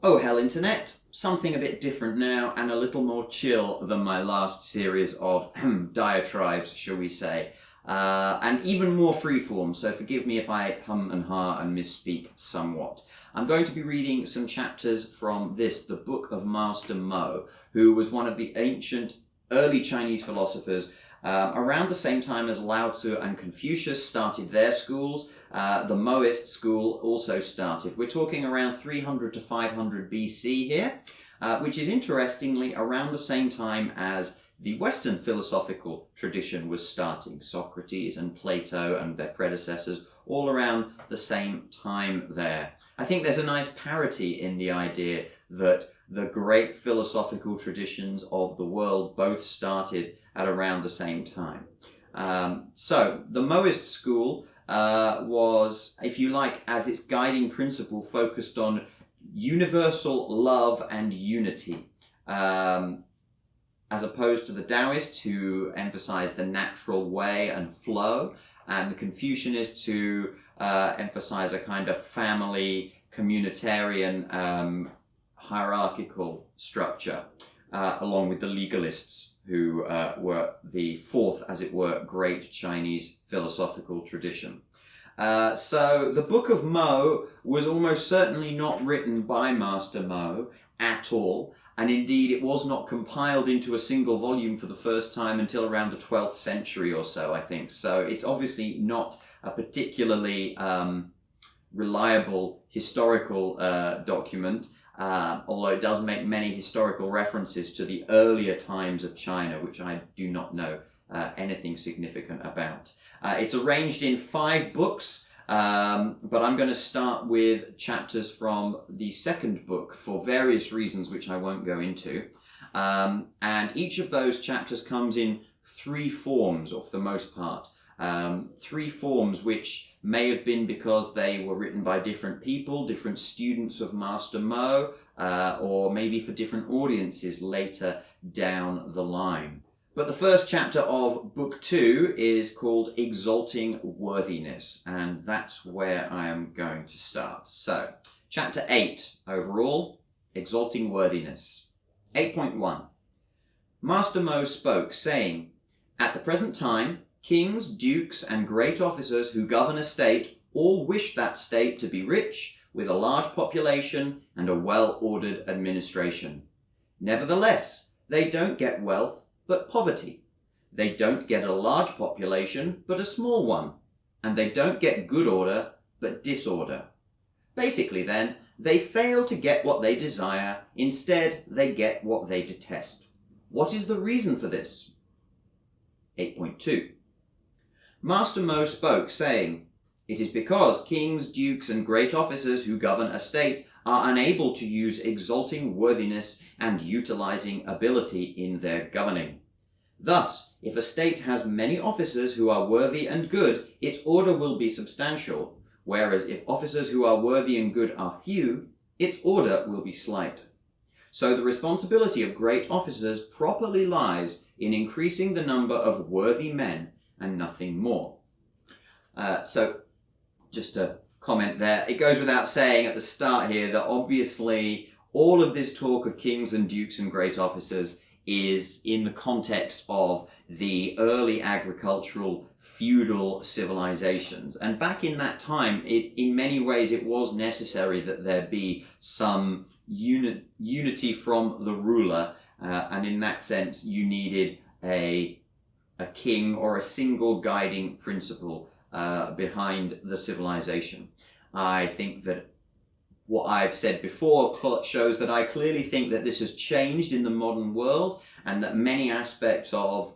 Oh hell Internet, something a bit different now and a little more chill than my last series of diatribes, shall we say. And even more freeform, so forgive me if I hum and ha and misspeak somewhat. I'm going to be reading some chapters from the Book of Master Mo, who was one of the ancient early Chinese philosophers around the same time as Lao Tzu and Confucius started their schools. The Moist school also started. We're talking around 300 to 500 BC here, which is interestingly around the same time as the Western philosophical tradition was starting. Socrates and Plato and their predecessors all around the same time there. I think there's a nice parity in the idea that the great philosophical traditions of the world both started at around the same time. So the Moist school was, if you like, as its guiding principle, focused on universal love and unity, as opposed to the Taoists, who emphasize the natural way and flow, and the Confucianists, who emphasize a kind of family, communitarian, hierarchical structure, along with the legalists, who were the fourth, as it were, great Chinese philosophical tradition. So the Book of Mo was almost certainly not written by Master Mo at all, and indeed it was not compiled into a single volume for the first time until around the 12th century or so, I think. So it's obviously not a particularly reliable historical document, although it does make many historical references to the earlier times of China, which I do not know anything significant about. It's arranged in 5 books, but I'm going to start with chapters from the second book for various reasons which I won't go into. And each of those chapters comes in 3 forms, or for the most part. 3 forms which may have been because they were written by different people, different students of Master Mo, or maybe for different audiences later down the line. But the first chapter of Book 2 is called Exalting Worthiness, and that's where I am going to start. So, Chapter 8 overall, Exalting Worthiness. 8.1. Master Mo spoke, saying, "At the present time, kings, dukes, and great officers who govern a state all wish that state to be rich, with a large population and a well-ordered administration. Nevertheless, they don't get wealth, but poverty. They don't get a large population, but a small one. And they don't get good order, but disorder. Basically then, they fail to get what they desire. Instead, they get what they detest. What is the reason for this?" 8.2. Master Mo spoke, saying, "It is because kings, dukes, and great officers who govern a state are unable to use exalting worthiness and utilizing ability in their governing. Thus, if a state has many officers who are worthy and good, its order will be substantial, whereas if officers who are worthy and good are few, its order will be slight. So the responsibility of great officers properly lies in increasing the number of worthy men and nothing more." So, just to comment there, it goes without saying at the start here that obviously all of this talk of kings and dukes and great officers is in the context of the early agricultural feudal civilizations. And back in that time, in many ways, it was necessary that there be some unity from the ruler. And in that sense, you needed a king or a single guiding principle behind the civilization. I think that what I've said before shows that I clearly think that this has changed in the modern world, and that many aspects of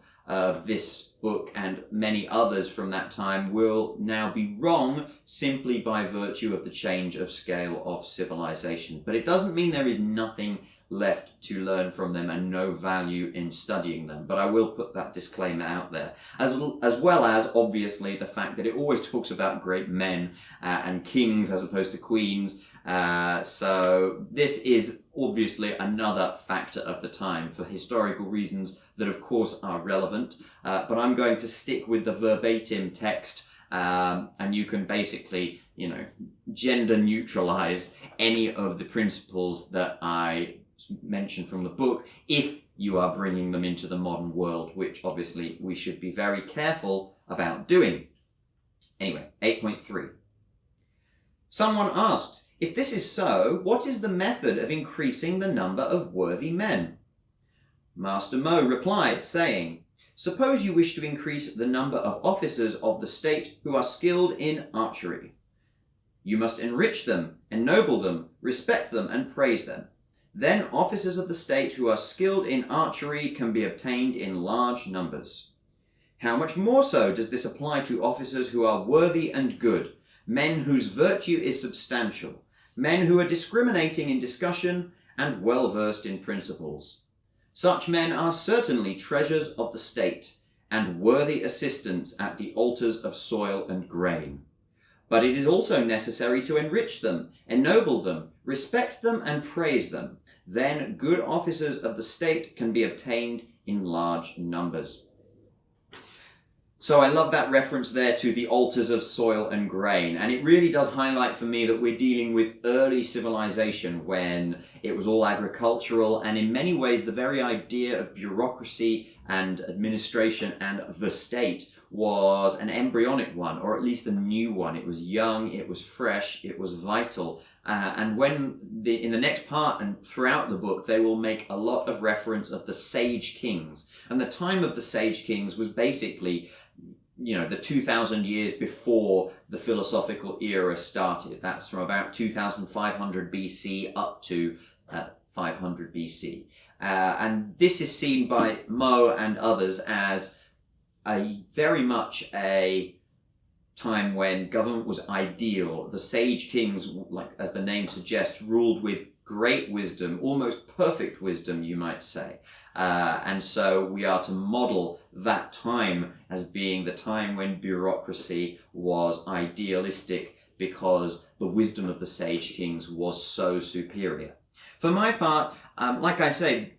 this book and many others from that time will now be wrong simply by virtue of the change of scale of civilization. But it doesn't mean there is nothing left to learn from them and no value in studying them. But I will put that disclaimer out there, as well as obviously the fact that it always talks about great men and kings as opposed to queens. So this is obviously another factor of the time for historical reasons that of course are relevant, but I'm going to stick with the verbatim text And you can basically, gender neutralize any of the principles that I mentioned from the book if you are bringing them into the modern world, which obviously we should be very careful about doing. Anyway, 8.3. Someone asked, if this is so, what is the method of increasing the number of worthy men? Master Mo replied, saying, suppose you wish to increase the number of officers of the state who are skilled in archery. You must enrich them, ennoble them, respect them, and praise them. Then officers of the state who are skilled in archery can be obtained in large numbers. How much more so does this apply to officers who are worthy and good, men whose virtue is substantial, men who are discriminating in discussion and well-versed in principles. Such men are certainly treasures of the state and worthy assistants at the altars of soil and grain. But it is also necessary to enrich them, ennoble them, respect them, and praise them. Then good officers of the state can be obtained in large numbers. So I love that reference there to the altars of soil and grain, and it really does highlight for me that we're dealing with early civilization when it was all agricultural, and in many ways the very idea of bureaucracy and administration and the state was an embryonic one, or at least a new one. It was young, it was fresh, it was vital. And when in the next part and throughout the book, they will make a lot of reference of the sage kings. And the time of the sage kings was basically, the 2,000 years before the philosophical era started. That's from about 2500 BC up to 500 BC. And this is seen by Mo and others as very much a time when government was ideal. The sage kings, like as the name suggests, ruled with great wisdom, almost perfect wisdom, you might say. And so we are to model that time as being the time when bureaucracy was idealistic because the wisdom of the sage kings was so superior. For my part, like I say,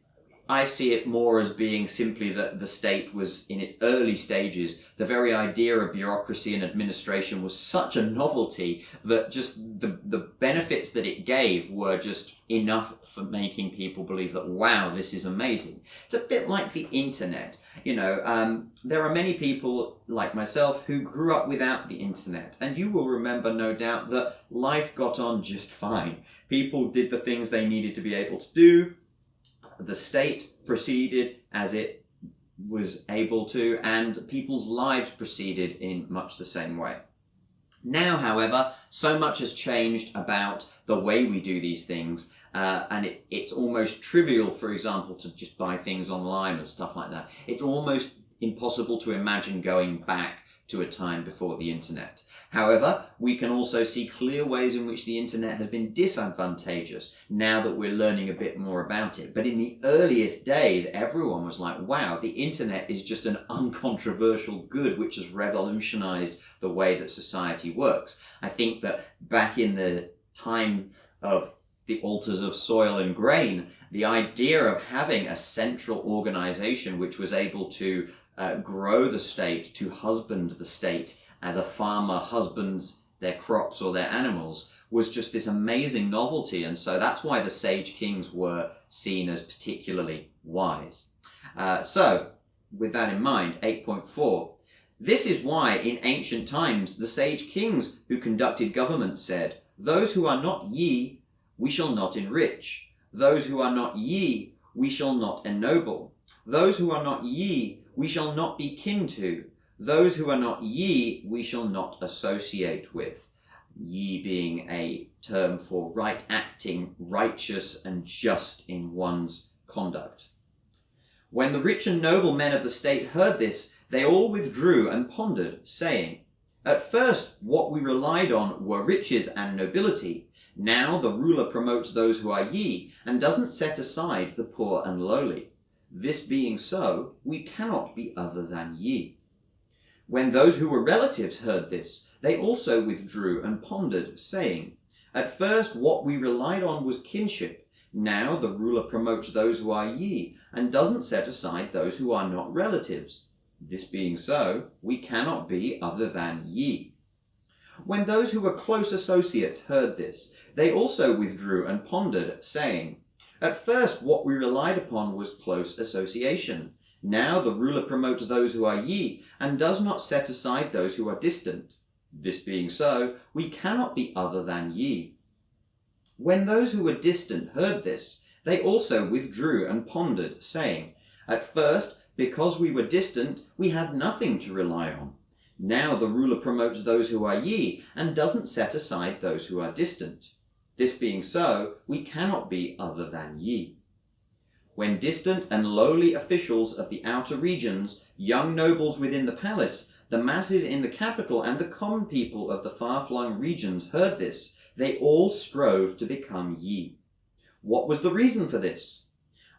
I see it more as being simply that the state was in its early stages. The very idea of bureaucracy and administration was such a novelty that just the benefits that it gave were just enough for making people believe that, wow, this is amazing. It's a bit like the internet. There are many people like myself who grew up without the internet, and you will remember, no doubt, that life got on just fine. People did the things they needed to be able to do. The state proceeded as it was able to, and people's lives proceeded in much the same way. Now, however, so much has changed about the way we do these things, and it's almost trivial, for example, to just buy things online and stuff like that. It's almost impossible to imagine going back to a time before the internet. However, we can also see clear ways in which the internet has been disadvantageous now that we're learning a bit more about it. But in the earliest days, everyone was like, wow, the internet is just an uncontroversial good which has revolutionized the way that society works. I think that back in the time of the altars of soil and grain, the idea of having a central organization which was able to grow the state, to husband the state as a farmer husbands their crops or their animals, was just this amazing novelty. And so that's why the sage kings were seen as particularly wise. So with that in mind, 8.4, this is why in ancient times the sage kings who conducted government said, those who are not ye, we shall not enrich. Those who are not ye, we shall not ennoble. Those who are not ye, we shall not be kin to. Those who are not ye, we shall not associate with. Ye being a term for right acting, righteous and just in one's conduct. When the rich and noble men of the state heard this, they all withdrew and pondered, saying, at first what we relied on were riches and nobility. Now the ruler promotes those who are ye, and doesn't set aside the poor and lowly. This being so, we cannot be other than ye. When those who were relatives heard this, they also withdrew and pondered, saying, at first what we relied on was kinship. Now the ruler promotes those who are ye, and doesn't set aside those who are not relatives. This being so, we cannot be other than ye. When those who were close associates heard this, they also withdrew and pondered, saying, At first what we relied upon was close association. Now the ruler promotes those who are ye, and does not set aside those who are distant. This being so, we cannot be other than ye. When those who were distant heard this, they also withdrew and pondered, saying, At first, because we were distant, we had nothing to rely on. Now the ruler promotes those who are ye, and doesn't set aside those who are distant. This being so, we cannot be other than ye. When distant and lowly officials of the outer regions, young nobles within the palace, the masses in the capital, and the common people of the far-flung regions heard this, they all strove to become ye. What was the reason for this?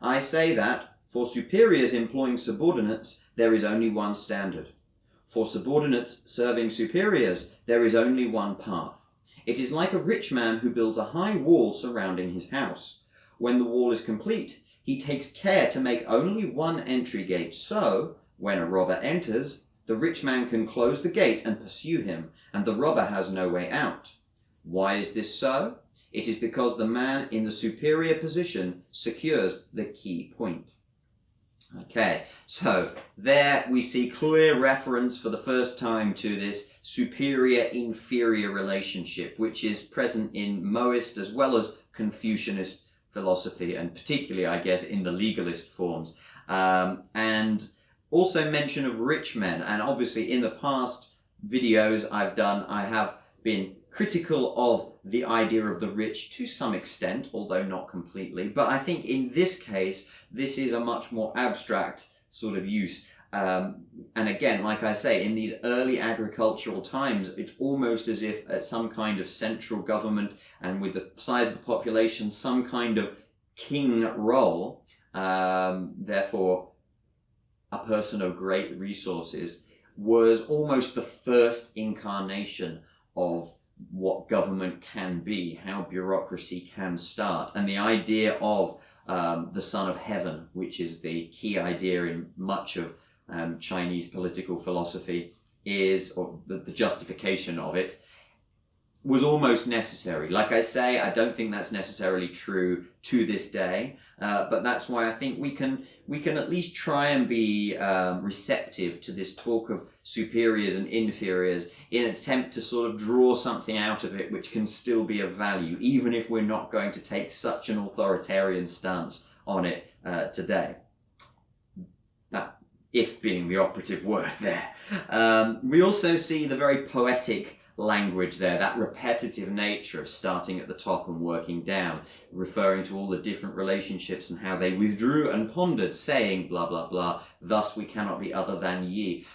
I say that, for superiors employing subordinates, there is only one standard. For subordinates serving superiors, there is only one path. It is like a rich man who builds a high wall surrounding his house. When the wall is complete, he takes care to make only one entry gate, so, when a robber enters, the rich man can close the gate and pursue him, and the robber has no way out. Why is this so? It is because the man in the superior position secures the key point. Okay, so there we see clear reference for the first time to this superior-inferior relationship, which is present in Moist as well as Confucianist philosophy, and particularly, I guess, in the legalist forms. And also mention of rich men, and obviously in the past videos I've done, I have been critical of the idea of the rich to some extent, although not completely. But I think in this case, this is a much more abstract sort of use. And again, like I say, in these early agricultural times, it's almost as if at some kind of central government and with the size of the population, some kind of king role, therefore a person of great resources, was almost the first incarnation of what government can be, how bureaucracy can start. And the idea of the Son of Heaven, which is the key idea in much of Chinese political philosophy, is, or the justification of it, was almost necessary. Like I say, I don't think that's necessarily true to this day, but that's why I think we can at least try and be receptive to this talk of superiors and inferiors in an attempt to sort of draw something out of it which can still be of value, even if we're not going to take such an authoritarian stance on it today. That if being the operative word there. We also see the very poetic language there, that repetitive nature of starting at the top and working down, referring to all the different relationships and how they withdrew and pondered, saying blah blah blah, thus we cannot be other than ye.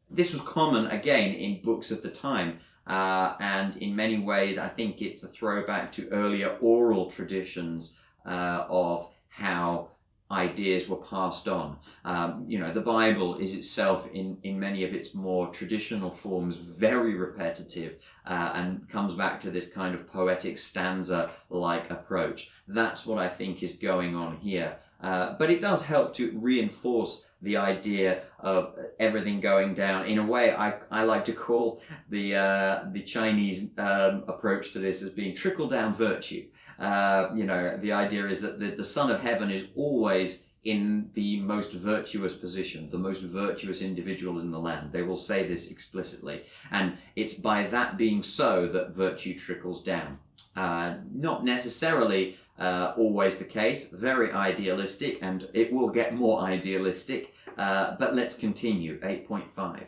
This was common again in books of the time, and in many ways I think it's a throwback to earlier oral traditions of how ideas were passed on. The Bible is itself in many of its more traditional forms very repetitive and comes back to this kind of poetic stanza-like approach. That's what I think is going on here. But it does help to reinforce the idea of everything going down. In a way, I like to call the Chinese approach to this as being trickle-down virtue. The idea is that the Son of Heaven is always in the most virtuous position, the most virtuous individual in the land. They will say this explicitly. And it's by that being so that virtue trickles down. Not necessarily always the case, very idealistic, and it will get more idealistic. But let's continue, 8.5.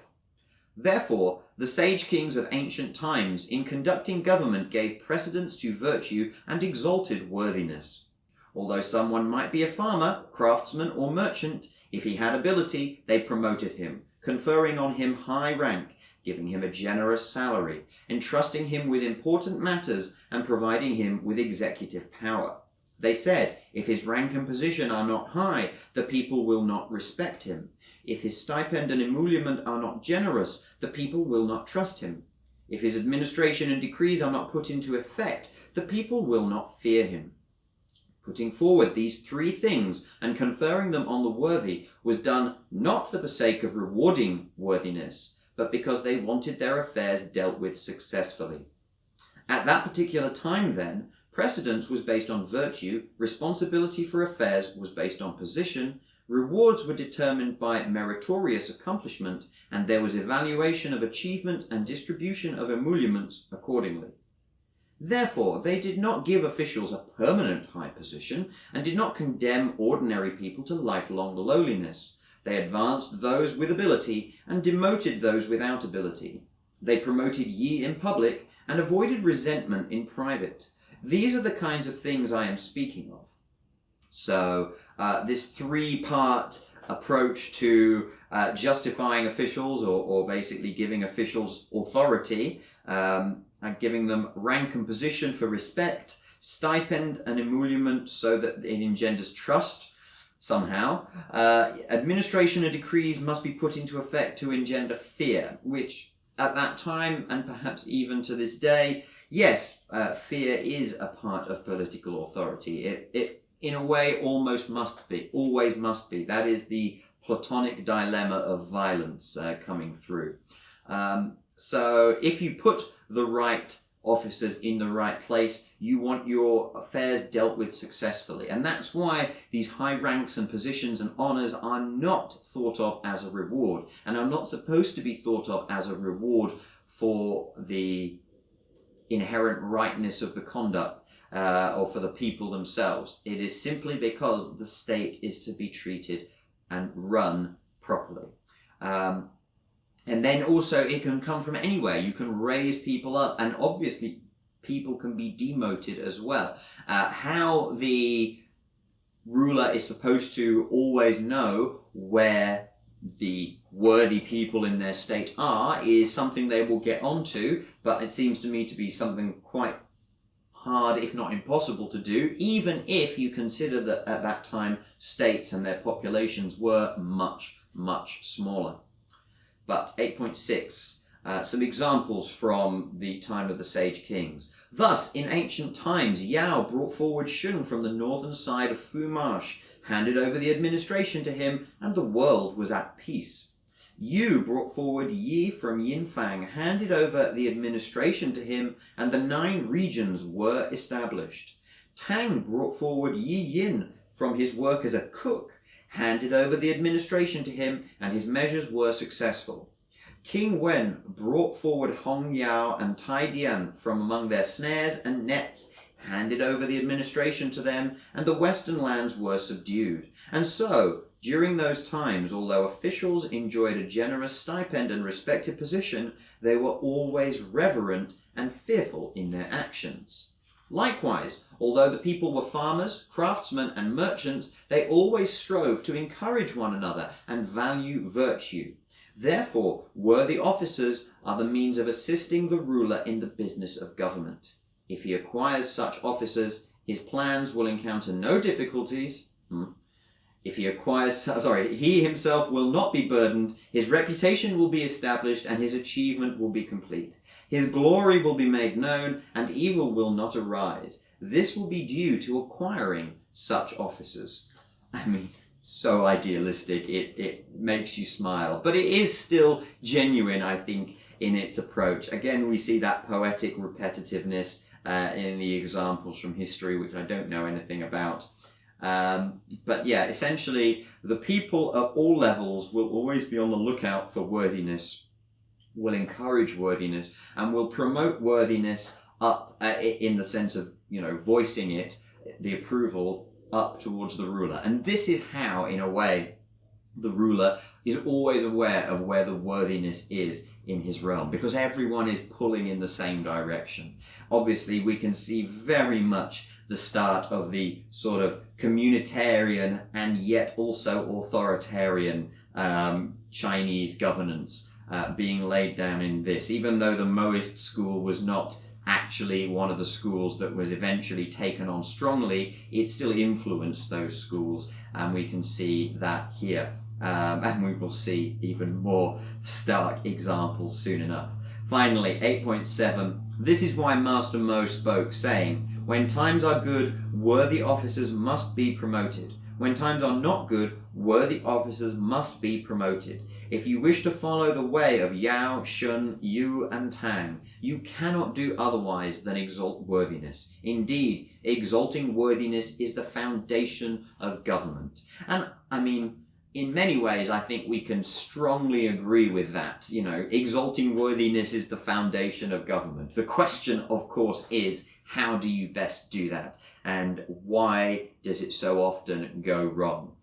Therefore, the sage kings of ancient times in conducting government gave precedence to virtue and exalted worthiness. Although someone might be a farmer, craftsman, or merchant, if he had ability, they promoted him, conferring on him high rank, giving him a generous salary, entrusting him with important matters, and providing him with executive power. They said, if his rank and position are not high, the people will not respect him. If his stipend and emolument are not generous, the people will not trust him. If his administration and decrees are not put into effect, the people will not fear him. Putting forward these three things and conferring them on the worthy was done not for the sake of rewarding worthiness, but because they wanted their affairs dealt with successfully. At that particular time, then, precedence was based on virtue, responsibility for affairs was based on position, rewards were determined by meritorious accomplishment, and there was evaluation of achievement and distribution of emoluments accordingly. Therefore, they did not give officials a permanent high position and did not condemn ordinary people to lifelong lowliness. They advanced those with ability and demoted those without ability. They promoted ye in public and avoided resentment in private. These are the kinds of things I am speaking of. So, this three-part approach to justifying officials or basically giving officials authority, and giving them rank and position for respect, stipend and emolument so that it engenders trust somehow. Administration and decrees must be put into effect to engender fear, which at that time, and perhaps even to this day, yes, fear is a part of political authority. It in a way always must be. That is the Platonic dilemma of violence coming through. So if you put the right officers in the right place, you want your affairs dealt with successfully. And that's why these high ranks and positions and honours are not thought of as a reward, and are not supposed to be thought of as a reward for the inherent rightness of the conduct or for the people themselves. It is simply because the state is to be treated and run properly. And then also it can come from anywhere. You can raise people up, and obviously people can be demoted as well. How the ruler is supposed to always know where the worthy people in their state are is something they will get onto, but it seems to me to be something quite hard, if not impossible to do, even if you consider that at that time states and their populations were much, much smaller. But 8.6, some examples from the time of the sage kings. Thus, in ancient times, Yao brought forward Shun from the northern side of Fu Marsh, handed over the administration to him, and the world was at peace. Yu brought forward Yi from Yinfang, handed over the administration to him, and the 9 regions were established. Tang brought forward Yi Yin from his work as a cook, handed over the administration to him, and his measures were successful. King Wen brought forward Hong Yao and Tai Dian from among their snares and nets, handed over the administration to them, and the western lands were subdued. And so, during those times, although officials enjoyed a generous stipend and respected position, they were always reverent and fearful in their actions. Likewise, although the people were farmers, craftsmen, and merchants, they always strove to encourage one another and value virtue. Therefore, worthy officers are the means of assisting the ruler in the business of government. If he acquires such officers, his plans will encounter no difficulties. He himself will not be burdened, his reputation will be established, and his achievement will be complete. His glory will be made known, and evil will not arise. This will be due to acquiring such officers. I mean, so idealistic, it makes you smile. But it is still genuine, I think, in its approach. Again, we see that poetic repetitiveness in the examples from history, which I don't know anything about. But yeah, essentially, the people at all levels will always be on the lookout for worthiness, will encourage worthiness, and will promote worthiness up in the sense of, voicing it, the approval, up towards the ruler. And this is how, in a way, the ruler is always aware of where the worthiness is in his realm, because everyone is pulling in the same direction. Obviously, we can see very much the start of the sort of communitarian and yet also authoritarian Chinese governance being laid down in this, even though the Moist school was not actually one of the schools that was eventually taken on strongly, it still influenced those schools, and we can see that here. And we will see even more stark examples soon enough. Finally, 8.7, this is why Master Mo spoke, saying, When times are good, worthy officers must be promoted. When times are not good, worthy officers must be promoted. If you wish to follow the way of Yao, Shun, Yu, and Tang, you cannot do otherwise than exalt worthiness. Indeed, exalting worthiness is the foundation of government. And I mean, in many ways, I think we can strongly agree with that. You know, exalting worthiness is the foundation of government. The question, of course, is how do you best do that? And why does it so often go wrong?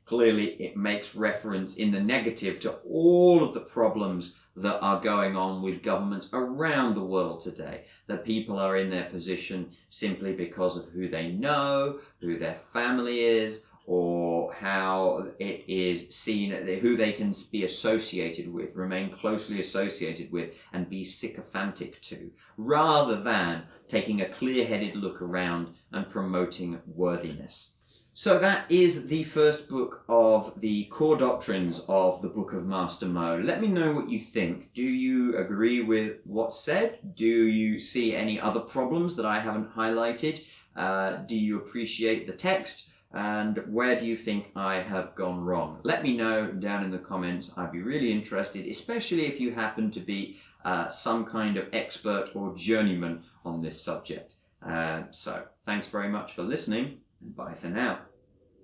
Clearly, it makes reference in the negative to all of the problems that are going on with governments around the world today. That people are in their position simply because of who they know, who their family is, or how it is seen, who they can be associated with, remain closely associated with, and be sycophantic to, rather than taking a clear-headed look around and promoting worthiness. So that is the first book of the core doctrines of the Book of Master Mo. Let me know what you think. Do you agree with what's said? Do you see any other problems that I haven't highlighted? Do you appreciate the text? And where do you think I have gone wrong? Let me know down in the comments. I'd be really interested, especially if you happen to be some kind of expert or journeyman on this subject. So thanks very much for listening, and bye for now.